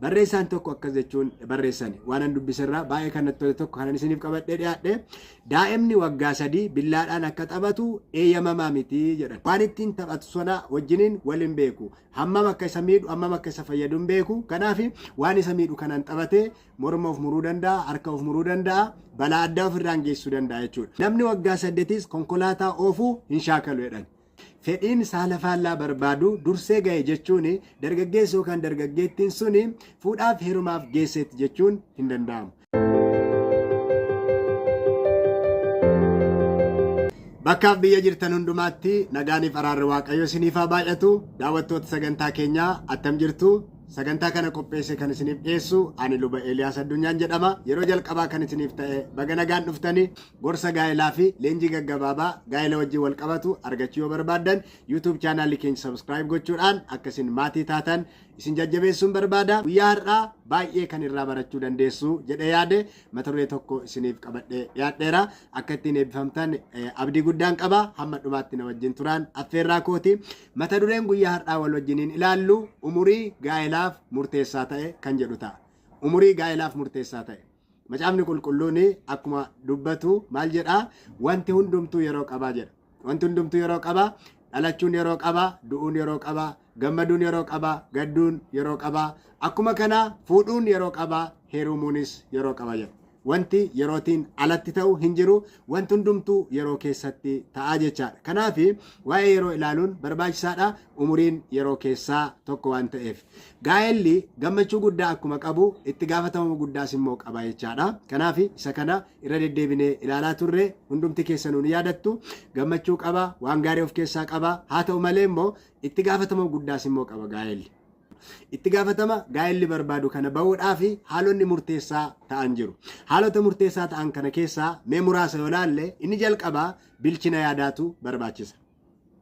barreessaan tokko akkas jechuun barreessani waan an dubbisirraa baay'ee kanatti tole tokko kanan isiniif qabadhee dhiyaadhe daa'imni waggaa 3 billaadhaan akka taphatu eeyyamamaa miti jedhan waan ittiin taphatu sana wajjiniin waliin beeku hammam akka isa miidhu hammam akka isa fayyadu hin beeku kanaaf waan isa miidhu kanan taphatee morma of muruu danda'a harka of muruu danda'a balaa addaa ofirraan geessuu danda'a jechuudha namni waggaa 8 konkolaataa oofuu hin shaakalu jedhan fedhiin saala faallaa barbaadu dursee ga'e jechuun dargaggeessa yookaan dargaggeettiin suni fuudhaaf heerumaaf geesseetti jechuun hin danda'amu. Bakkaaf biyya jirtan hundumaatti nagaaniif araarri waaqayyo isiniif haa baay'atu daawwattoota sagantaa keenyaa attam jirtu sagantaa kana qopheesse kan isiniif dhiyeessu ani luba Eeliyaas Addunyaan jedhama yeroo jalqabaa kan isiniif ta'e baga nagaan dhuftanii gorsa gaa'elaa fi leenjii gaggabaabaa gaa'ela wajjin wal qabatu argachuu yoo barbaaddan YouTube chaanaalii keenya subscribe gochuudhaan akkasiin maatii taatan isin jajjabeessuun barbaada guyyaa har'aa baay'ee kan irraa barachuu dandeessu jedhee yaade mata duree tokko isiniif qabadhee dhiyaadheera akka ittiin eebbifamtan abdii guddaan qaba hamma dhumaatti na wajjin turaan affeerraa kooti mata dureen guyyaa har'aa wal wajjiniin ilaallu umurii gaa'elaaf murteessaa ta'e kan jedhu ta'a umurii gaa'elaaf murteessaa ta'e macaafni qulqulluun akkuma dubbatu maal jedhaa wanti hundumtuu yeroo qabaa jedha wanti hundumtuu yeroo qabaa dhalachuun yeroo qabaa du'uun yeroo qabaa gammaduun yeroo qabaa gadduun yeroo qabaa akkuma kana fuudhuun yeroo qabaa heerumuunis yeroo qaba jedha wanti yerootiin alatti ta'u hin jiru wanti hundumtuu yeroo keessatti ta'aa jechaadha kanaaf waa'ee yeroo ilaaluun barbaachisaadha umuriin yeroo keessaa tokko waan ta'eef gaa'elli gammachuu guddaa akkuma qabu itti gaafatamuu guddaas immoo qaba jechaadha kanaaf isa kana irra deddeebinee ilaalaa turre hundumti keessanuun yaadattu gammachuu qaba waan gaarii of keessaa qaba haa ta'u malee immoo itti gaafatamuu guddaas immoo qaba gaa'elli itti gaafatama gaa'elli barbaadu kana ba'uudhaaf haalonni murteessaa ta'an jiru haalota murteessaa ta'an kana keessaa mee muraasa yoo ilaalle inni jalqabaa bilchina yaadaatu barbaachisa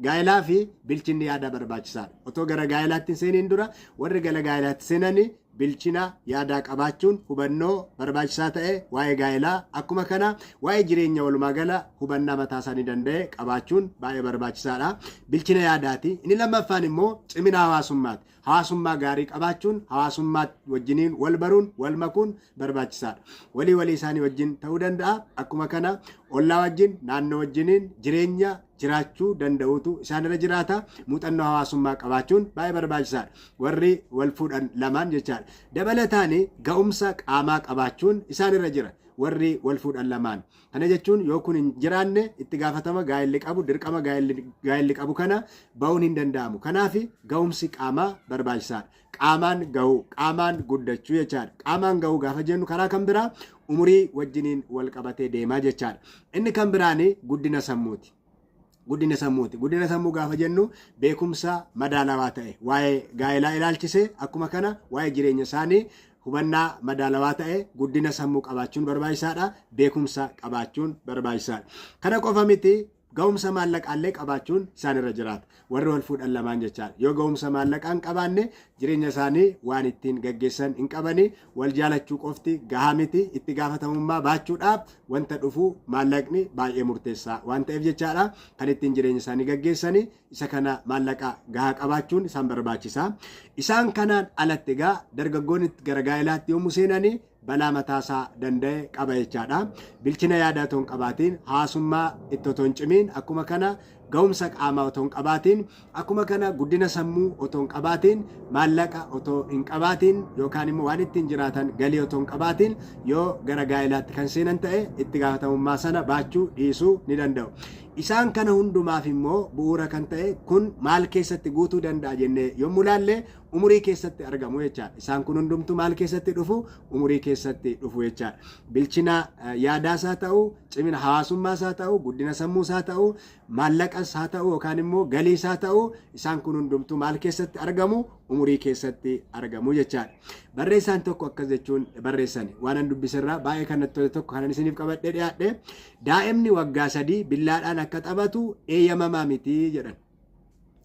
gaa'elaa fi bilchinni yaadaa barbaachisaadha otoo gara gaa'elaatti seeniin dura warri gara gaa'elaatti seenanii bilchina yaadaa qabaachuun hubannoo barbaachisaa ta'e waa'ee gaa'elaa akkuma kana waa'ee jireenya walumaa gala hubannaa mataa isaanii danda'e qabaachuun baay'ee barbaachisaadha bilchina yaadaati inni lammaffaan immoo cimina hawaasummaati hawaasummaa gaarii qabaachuun hawaasummaa wajjiniin wal baruun wal makuun barbaachisaadha walii isaanii wajjin ta'uu danda'a akkuma kana ollaa wajjin naannoo wajjiniin jireenya jiraachuu danda'utu isaanirra jiraata muuxannoo hawaasummaa qabaachuun baay'ee barbaachisaadha warri wal fuudhan lamaan jechaadha dabalataan ga'umsa qaamaa qabaachuun isaanirra jira warri wal fuudhan lamaan kana jechuun yoo kun hin jiraanne itti gaafatama gaa'elli qabu dirqama gaa'elli qabu kana ba'uun hin danda'amu kanaaf ga'umsi qaamaa barbaachisaadha qaamaan ga'uu qaamaan guddachuu jechaadha qaamaan ga'uu gaafa jennu karaa kan biraa umurii wajjiniin wal qabatee deemaa jechaadha inni kan biraan guddina sammuuti guddina sammuu gaafa jennu beekumsa madaalawaa ta'e waa'ee gaa'elaa ilaalchise akkuma kana waa'ee jireenya isaanii hubannaa madaalawaa ta'e guddina sammuu qabaachuun barbaachisaadha beekumsa qabaachuun barbaachisaadha kana qofa miti ga'umsa maallaqaallee qabaachuun isaanirra jiraata warri wal fuudhan lamaan jechaadha yoo ga'umsa maallaqaan qabaanne jireenya isaanii waan ittiin gaggeessan hin qabani wal jaalachuu qofti gahaa miti itti gaafatamummaa baachuudhaaf wanta dhufu maallaqni baay'ee murteessaa waan ta'eef jechaadha kan ittiin jireenya isaanii gaggeessani isa kana maallaqa gahaa qabaachuun isaan barbaachisa isaan kanaan alatti egaa dargaggoonni gara gaa'elaatti yommuu seenanii balaa mataasaa danda'e qaba jechaadha bilchina yaadaa otoo hin qabaatiin hawaasummaa itti otoo hin cimiin akkuma kana ga'umsa qaamaa otoo hin qabaatiin akkuma kana guddina sammuu otoo hin qabaatiin maallaqa otoo hin qabaatiin yookaan immoo waan ittiin jiraatan galii otoo hin qabaatiin yoo gara gaa'elaatti kan seenan ta'e itti gaafatamummaa sana baachuu dhiisuu ni danda'u isaan kana hundumaaf immoo bu'uura kan ta'e kun maal keessatti guutuu danda'a jennee yommuu ilaalle umurii keessatti argamu jechaadha isaan kun hundumtu maal keessatti dhufu umurii keessatti dhufu jechaadha bilchina yaadaas haa ta'u cimina hawaasummaas haa ta'u guddina sammuus haa ta'u maallaqas haa ta'u yookaan immoo galiis haa ta'u isaan kun hundumtu maal keessatti argamu umurii keessatti argamu jechaadha barreessaan tokko akkas jechuun barreessani waan an dubbisirraa baay'ee kanatti tole tokko kanan isiniif qabadhee dhiyaadhe daa'imni waggaa 3 billaadhaan akka taphatu eeyyamamaa miti jedhan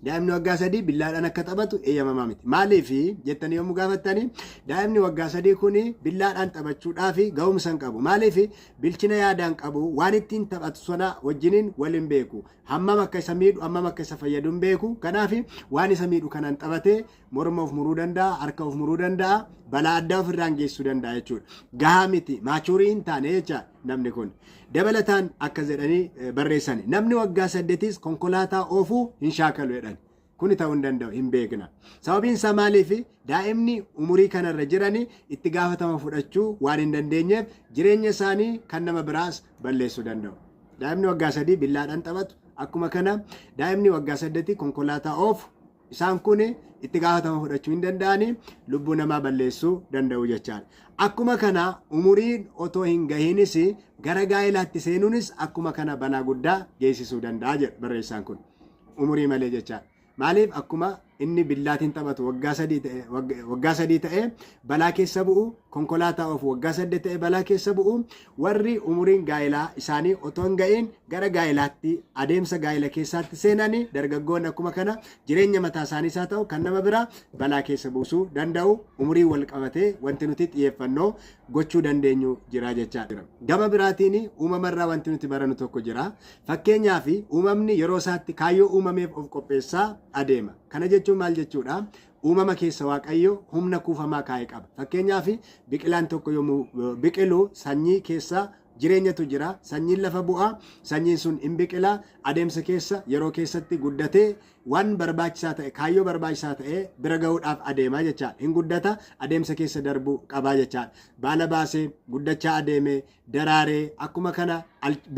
daa'imni waggaa 3 billaadhaan akka taphatu eeyyamamaa miti. Maaliif jettanii yommuu gaafattanii daa'imni waggaa 3 kun billaadhaan taphachuudhaaf ga'umsa hin qabu. Maaliif bilchina yaadaan qabu waan ittiin taphatu sana wajjiniin waliin beeku. Hammam akka isa miidhu hammam akka isa fayyadu hin beeku. Kanaaf waan isa miidhu kanaan taphatee morma of muruu danda'a, harka of muruu danda'a, balaa addaa ofirraan geessuu danda'a jechuudha. Gahaa miti maachuurii hin taane jecha namni kun. Dabalataan akka jedhanii barreessani namni waggaa 8 konkolaataa oofuu hin shaakalu jedhan. Kuni ta'uu hin danda'u hin beekna. Sababiin isaa maaliif daa'imni umurii kanarra jirani itti gaafatama fudhachuu waan hin dandeenyeef jireenya isaanii kan nama biraas balleessuu danda'u. Daa'imni waggaa 3 billaadhaan taphatu akkuma kana daa'imni waggaa 8 konkolaataa oofu isaan kun itti gaafatama fudhachuu hin danda'ani lubbuu namaa balleessuu danda'u jechaadha. Akkuma kana umuriin otoo hin gahiinis gara gaa'ilaatti seenuunis akkuma kana balaa guddaa geessisuu danda'a jedha barreessaan kun. Umurii malee jechaadha. Maaliif akkuma inni billaatiin taphatu waggaa 3 ta'e balaa keessa bu'u, konkolaataa oofu waggaa 8 ta'e balaa keessa bu'u, warri umuriin gaa'ilaa isaanii otoo hin ga'iin gara gaa'ilaatti adeemsa gaa'ila keessaatti seenanii dargaggoonni akkuma kana jireenya mataa isaaniis haa ta'u kan nama biraa balaa keessa buusuu danda'u. Umurii wal qabatee wanti nuti xiyyeeffannoo gochuu dandeenyu jira jechaadha. Gama biraatiin uumamarraa wanti nuti barannu tokko jira. Fakkeenyaaf uumamni yeroo isaatti kaayyoo uumameef of qopheessaa adeema. Kana jechuun maal jechuudha? Uumama keessa Waaqayyo humna kuufamaa kaa'ee qaba. Fakkeenyaaf biqilaan tokko yommuu biqilu sanyii keessa jireenyatu jira. Sanyiin lafa bu'aa, sanyiin sun hin biqilaa, adeemsa keessa yeroo keessatti guddatee waan barbaachisaa ta'e kaayyoo barbaachisaa ta'e bira ga'uudhaaf adeemaa jechaadha. Hin guddata adeemsa keessa darbuu qabaa jechaadha. Baala baasee guddachaa adeemee daraaree akkuma kana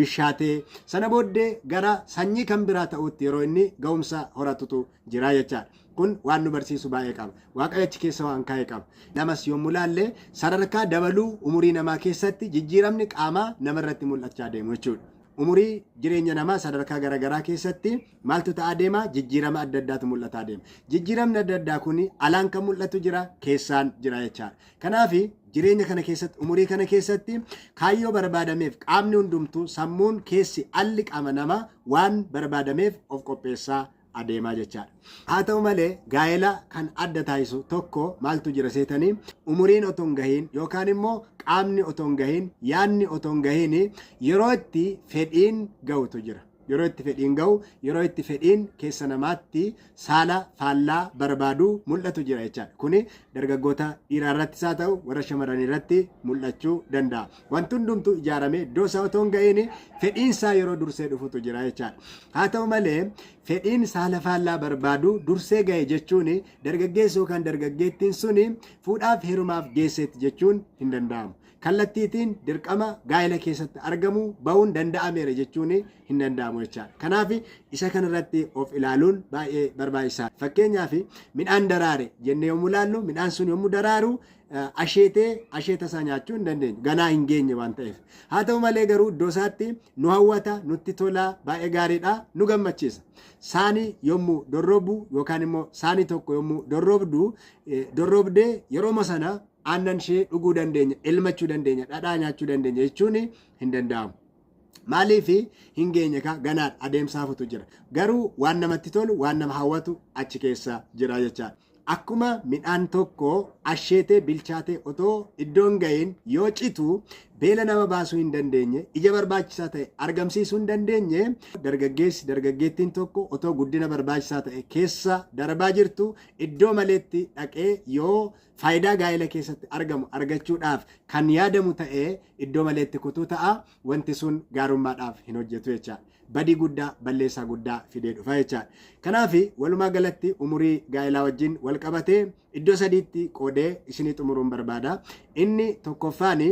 bishaatee sana booddee gara sanyii kan biraa ta'utti yeroo inni ga'umsa horatutu jira jechaadha. Kun waan nu barsiisu baay'ee qaba. Waaqayyo achi keessa waan kaa'e qaba. Namas yommuu ilaalle sadarkaa dabaluu umurii namaa keessatti jijjiiramni qaamaa namarratti mul'achaa deemu jechuudha. Umurii jireenya namaa sadarkaa garaagaraa keessatti maaltu ta'aa deema? Jijjiirama adda addaatu mul'ataa deema. Jijjiiramni adda addaa kun alaan kan mul'atu jira, keessaan jira jechaadha. Kanaaf jireenya kana keessatti umurii kana keessatti kaayyoo barbaadameef qaamni hundumtuu sammuun keessi alli qaama namaa waan barbaadameef of qopheessaa adeemaa jechaadha. Haa ta'u malee gaa'ela kan adda taasisu tokko maaltu jira seetanii umuriin otoo hin gahiin yookaan immoo qaamni otoo hin gahiin yaadni otoo hin gahiin yeroo itti fedhiin ga'utu jira. Yeroo itti fedhiin ga'u yeroo itti fedhiin keessa namaatti saala faallaa barbaaduu mul'atu jira jechaadha. Kuni dargaggoota dhiiraa irrattis haa ta'u warra shamarranii irratti mul'achuu danda'a. Wanti hundumtuu ijaaramee iddoo isaa otoo hin ga'iin fedhiinsaa yeroo dursee dhufutu jira jechaadha. Haa ta'u malee fedhiin saala faallaa barbaaduu dursee ga'e jechuun dargaggeessi yookaan dargaggeettiin suni fuudhaaf heerumaaf geesseetti jechuun hin danda'amu. Kallattiitiin dirqama gaa'ela keessatti argamu ba'uun danda'ameera jechuun hin danda'amu jechaadha. Kanaaf isa kanarratti of ilaaluun baay'ee barbaachisaadha. Fakkeenyaaf midhaan daraare jennee yommuu ilaallu midhaan sun yommuu daraaru asheeta isaa nyaachuu hin dandeenyu ganaa hin geenye waan ta'eef. Haa ta'u malee garuu iddoo isaatti nu hawwata, nutti tola, baay'ee gaariidha, nu gammachiisa. Saani yommuu dorrobu yookaan immoo saani tokko yommuu dorrobdee yerooma sana aannan ishee dhuguu dandeenya, elmachuu dandeenya, dhadhaa nyaachuu dandeenya jechuun hin danda'amu. Maaliif hin geenye ganaadha adeemsaafutu jira. Garuu waan namatti tolu, waan nama hawwatu achi keessa jira jechaadha. Akkuma midhaan tokko asheetee bilchaatee otoo iddoo hin ga'iin yoo citu beela nama baasuu hin dandeenye, ija barbaachisaa ta'e argamsiisuu hin dandeenye, dargaggeettiin tokko otoo guddina barbaachisaa ta'e keessa darbaa jirtu iddoo maleetti dhaqee yoo faayidaa gaa'ela keessatti argamu argachuudhaaf kan yaadamu ta'ee iddoo maleetti kutuu ta'a. Wanti sun gaarummaadhaaf hin hojjetu jechaadha. Badii guddaa balleessaa guddaa fidee dhufa jechaadha. Kanaaf walumaa galatti umurii gaa'elaa wajjin wal qabatee iddoo sadiitti qoodee isinii xumuruun barbaada. Inni tokkoffaan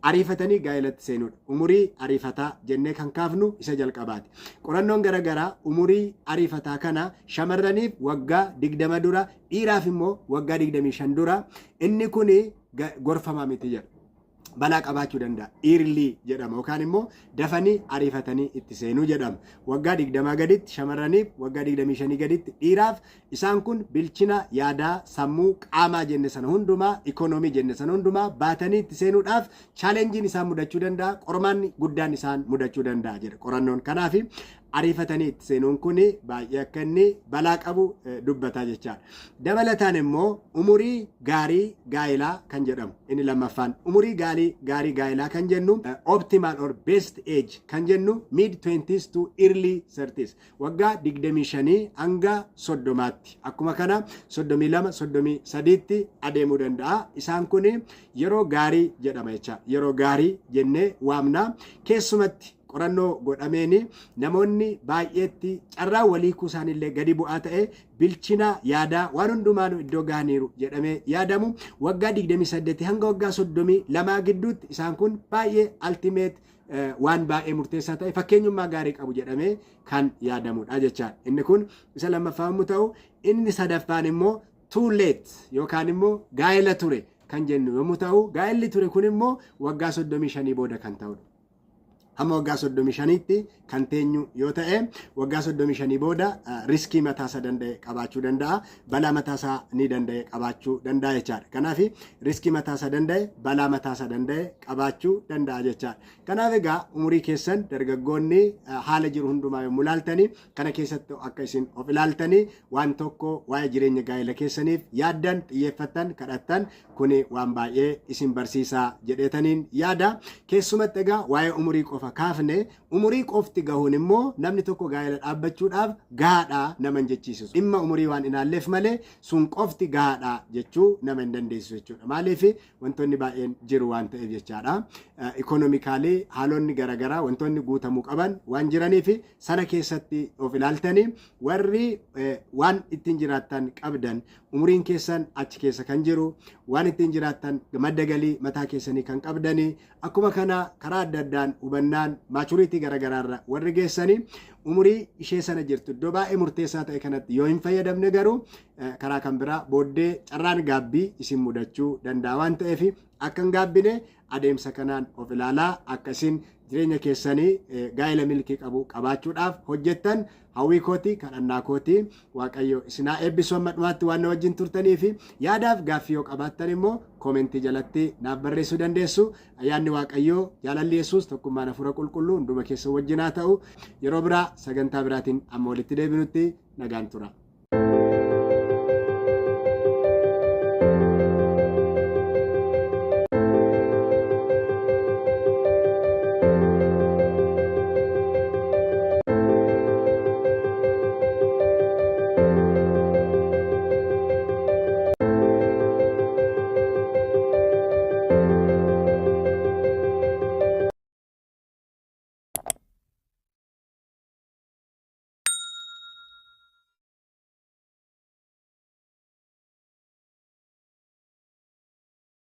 ariifatanii gaa'elatti seenuudha. Umurii ariifataa jennee kan kaafnu isa jalqabaati. Qorannoon garaagaraa umurii ariifataa kana shamarraniif waggaa 20 dura, dhiiraaf immoo waggaa 25 dura. Inni kun gorfamaa miti jedha. Balaa qabaachuu danda'a. Early jedhama yookaan immoo dafanii ariifatanii itti seenuu jedhama. Waggaa 20 gaditti shamarraniif waggaa 25 gaditti dhiiraaf isaan kun bilchina yaadaa, sammuu, qaamaa jenne sana hundumaa, ikoonoomii jenne sana hundumaa baatanii itti seenuudhaaf chaalenjiin isaan mudachuu danda'a. Qormaanni guddaan isaan mudachuu danda'a jedha qorannoon. Kanaaf ariifatanii itti seenuun kun baay'ee akka inni balaa qabu dubbataa jechaadha. Dabalataan immoo umurii gaarii gaa'ilaa kan jedhamu inni lammaffaan umurii gaarii gaa'ilaa kan jennu optimal or best age kan jennu mid 20s to early 30s waggaa 25 hanga 30tti akkuma kana 32 33tti adeemuu danda'a. Isaan kun yeroo gaarii jedhama jecha yeroo gaarii jennee waamna. Keessumatti qorannoo godhameeni namoonni baay'eetti carraa walii kuusaanillee gadi bu'aa ta'e bilchina yaadaa waan hundumaanuu iddoo gahaniiru jedhamee yaadamu waggaa 28 hanga waggaa 32 gidduutti isaan kun baay'ee ultimate waan baay'ee murteessaa ta'e fakkeenyummaa gaarii qabu jedhamee kan yaadamudha jechaadha. Inni kun isa lammaffaa yommuu ta'u inni sadaffaan immoo too late yookaan immoo gaa'ela ture kan jennu yommuu ta'u gaa'elli ture kun immoo waggaa 35 booda kan ta'udha. Amma waggaa 35tti kan teenyu yoo ta'e waggaa 35 booda riskii mataasaa danda'e qabaachuu danda'a. Balaa mataasaa ni danda'e qabaachuu danda'a jechaadha. Kanaaf riskii mataasaa danda'e balaa mataasaa danda'e qabaachuu danda'a jechaadha. Kanaaf egaa umurii keessan dargaggoonni haala jiru hundumaa yommuu ilaaltanii kana keessatti akka isin of ilaaltanii waan tokko waa'ee jireenya gaa'ela keessaniif yaaddan xiyyeeffattan kadhattan kuni waan baay'ee isin barsiisaa jedheetaniin yaada. Keessumatti egaa waa'ee umurii qofa kaafne umurii qofti gahuun immoo namni tokko gaa'ela dhaabbachuudhaaf gahaadhaa nama hin jechiisu. Dhimma umurii waan ilaalleef malee sun qofti gahaadhaa jechuu nama hin dandeessisu jechuudha. Maaliif wantoonni baay'een jiru waan ta'eef jechaadha. Ikonomikaalii haalonni garaagaraa wantoonni guutamuu qaban waan jiraniif sana keessatti of ilaaltanii warri waan ittiin jiraattan qabdan umuriin keessan achi keessa kan jiru waan ittiin jiraattan madda galii mataa keessanii kan qabdanii akkuma kana karaa adda addaan hubannaan maachuriitii garaagaraarra warri geessanii umurii ishee sana jirtu iddoo baay'ee murteessaa ta'e kanatti yoo hin fayyadamne garuu karaa kan biraa booddee carraan gaabbii isin mudachuu danda'a waan ta'eef akka hin gaabbine adeemsa kanaan of ilaalaa akkasiin jireenya keessanii gaa'ela milkii qabu qabaachuudhaaf hojjettan hawwii kooti kadhannaa kooti waaqayyo isinaa eebbisu amma dhumaatti waan wajjin turtanii fi yaadaaf gaaffii yoo qabaattan immoo koomentii jalatti naaf barreessuu dandeessu. Ayyaanni waaqayyoo jaalalli Yesuus tokkummaan hafuura qulqulluu hunduma keessa wajjin haa ta'u. Yeroo biraa sagantaa biraatiin amma walitti deebinutti nagaan tura.